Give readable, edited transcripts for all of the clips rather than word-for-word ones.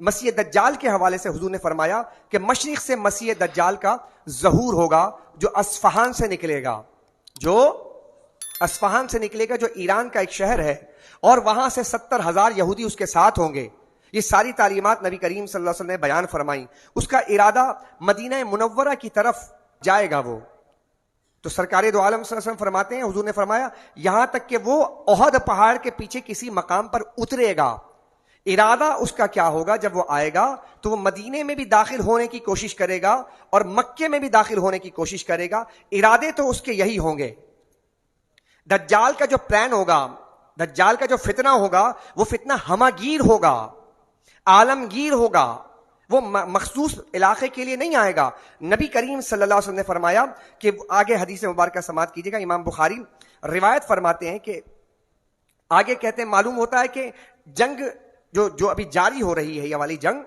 مسیح دجال کے حوالے سے حضور نے فرمایا کہ مشرق سے مسیح دجال کا ظہور ہوگا جو اصفہان سے نکلے گا، جو اصفہان سے نکلے گا، جو ایران کا ایک شہر ہے، اور وہاں سے 70,000 یہودی اس کے ساتھ ہوں گے. یہ ساری تعلیمات نبی کریم صلی اللہ علیہ وسلم نے بیان فرمائی. اس کا ارادہ مدینہ منورہ کی طرف جائے گا وہ. تو سرکار دو عالم صلی اللہ علیہ وسلم فرماتے ہیں، حضور نے فرمایا یہاں تک کہ وہ احد پہاڑ کے پیچھے کسی مقام پر اترے گا. ارادہ اس کا کیا ہوگا؟ جب وہ آئے گا تو وہ مدینے میں بھی داخل ہونے کی کوشش کرے گا اور مکے میں بھی داخل ہونے کی کوشش کرے گا. ارادے تو اس کے یہی ہوں گے. دجال کا جو پلان ہوگا، دجال کا جو فتنہ ہوگا، وہ فتنہ ہماگیر ہوگا، عالمگیر ہوگا. وہ مخصوص علاقے کے لیے نہیں آئے گا. نبی کریم صلی اللہ علیہ وسلم نے فرمایا کہ آگے حدیث مبارکہ سماعت کیجیے گا. امام بخاری روایت فرماتے ہیں کہ آگے کہتے ہیں معلوم ہوتا ہے کہ جنگ جو ابھی جاری ہو رہی ہے، یہ والی جنگ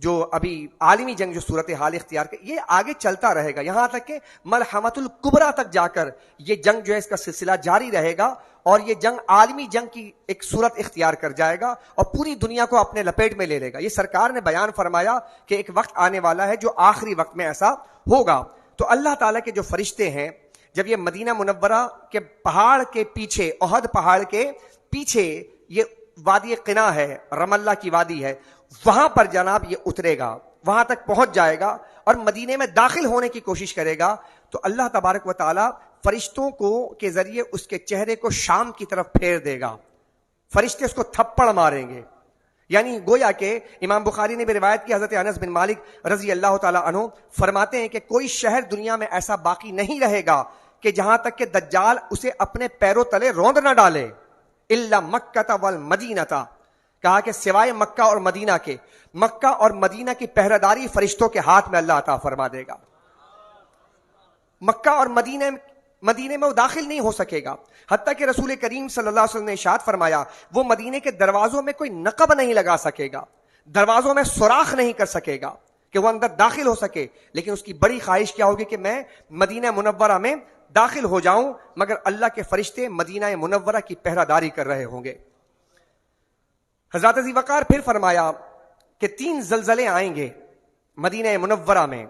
جو ابھی عالمی جنگ جو صورتحال اختیار کر، یہ آگے چلتا رہے گا یہاں تک کہ ملحمۃ الکبریٰ تک جا کر یہ جنگ جو ہے اس کا سلسلہ جاری رہے گا، اور یہ جنگ عالمی جنگ کی ایک صورت اختیار کر جائے گا اور پوری دنیا کو اپنے لپیٹ میں لے لے گا. یہ سرکار نے بیان فرمایا کہ ایک وقت آنے والا ہے جو آخری وقت میں ایسا ہوگا. تو اللہ تعالیٰ کے جو فرشتے ہیں جب یہ مدینہ منورہ کے پہاڑ کے پیچھے، احد پہاڑ کے پیچھے یہ وادی قنا ہے، رم اللہ کی وادی ہے، وہاں پر جناب یہ اترے گا، وہاں تک پہنچ جائے گا اور مدینے میں داخل ہونے کی کوشش کرے گا. تو اللہ تبارک و تعالی فرشتوں کو کے ذریعے اس کے چہرے کو شام کی طرف پھیر دے گا. فرشتے اس کو تھپڑ ماریں گے. یعنی گویا کہ امام بخاری نے بھی روایت کی، حضرت انس بن مالک رضی اللہ تعالی عنہ فرماتے ہیں کہ کوئی شہر دنیا میں ایسا باقی نہیں رہے گا کہ جہاں تک کہ دجال اسے اپنے پیروں تلے روند نہ ڈالے، الا مکہ والمدینہ، کہا کہ سوائے مکہ اور مدینہ کے. مکہ اور مدینہ کی پہرےداری فرشتوں کے ہاتھ میں اللہ عطا فرما دے گا. مکہ اور مدینے میں وہ داخل نہیں ہو سکے گا. حتیٰ کہ رسول کریم صلی اللہ علیہ وسلم نے ارشاد فرمایا وہ مدینے کے دروازوں میں کوئی نقب نہیں لگا سکے گا، دروازوں میں سوراخ نہیں کر سکے گا کہ وہ اندر داخل ہو سکے. لیکن اس کی بڑی خواہش کیا ہوگی کہ میں مدینہ منورہ میں داخل ہو جاؤں، مگر اللہ کے فرشتے مدینہ منورہ کی پہرہ داری کر رہے ہوں گے. حضرت ذی وقار پھر فرمایا کہ 3 زلزلے آئیں گے مدینہ منورہ میں.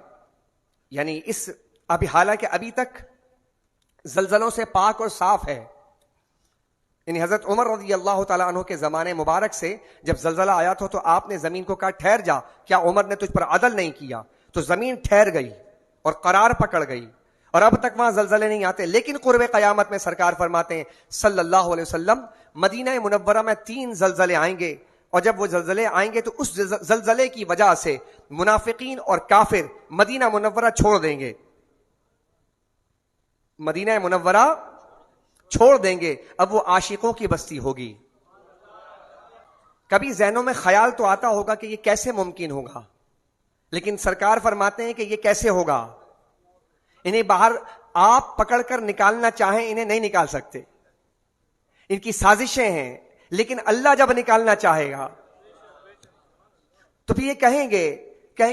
یعنی اس حالانکہ ابھی تک زلزلوں سے پاک اور صاف ہے. یعنی حضرت عمر رضی اللہ تعالیٰ عنہ کے زمانے مبارک سے جب زلزلہ آیا تھا تو آپ نے زمین کو کہا ٹھہر جا، کیا عمر نے تجھ پر عدل نہیں کیا؟ تو زمین ٹھہر گئی اور قرار پکڑ گئی، اور اب تک وہاں زلزلے نہیں آتے. لیکن قرب قیامت میں سرکار فرماتے ہیں صلی اللہ علیہ وسلم مدینہ منورہ میں 3 زلزلے آئیں گے، اور جب وہ زلزلے آئیں گے تو اس زلزلے کی وجہ سے منافقین اور کافر مدینہ منورہ چھوڑ دیں گے، مدینہ منورہ چھوڑ دیں گے. اب وہ عاشقوں کی بستی ہوگی. کبھی ذہنوں میں خیال تو آتا ہوگا کہ یہ کیسے ممکن ہوگا، لیکن سرکار فرماتے ہیں کہ یہ کیسے ہوگا. انہیں باہر آپ پکڑ کر نکالنا چاہیں انہیں نہیں نکال سکتے، ان کی سازشیں ہیں. لیکن اللہ جب نکالنا چاہے گا تو پھر یہ کہیں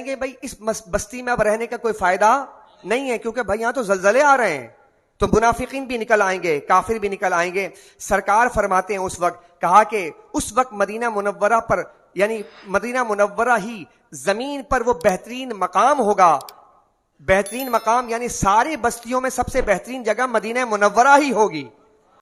گے بھائی اس بستی میں اب رہنے کا کوئی فائدہ نہیں ہے، کیونکہ بھائی یہاں تو زلزلے آ رہے ہیں. تو منافقین بھی نکل آئیں گے، کافر بھی نکل آئیں گے. سرکار فرماتے ہیں اس وقت، کہا کہ اس وقت مدینہ منورہ پر، یعنی مدینہ منورہ ہی زمین پر وہ بہترین مقام ہوگا. بہترین مقام یعنی ساری بستیوں میں سب سے بہترین جگہ مدینہ منورہ ہی ہوگی.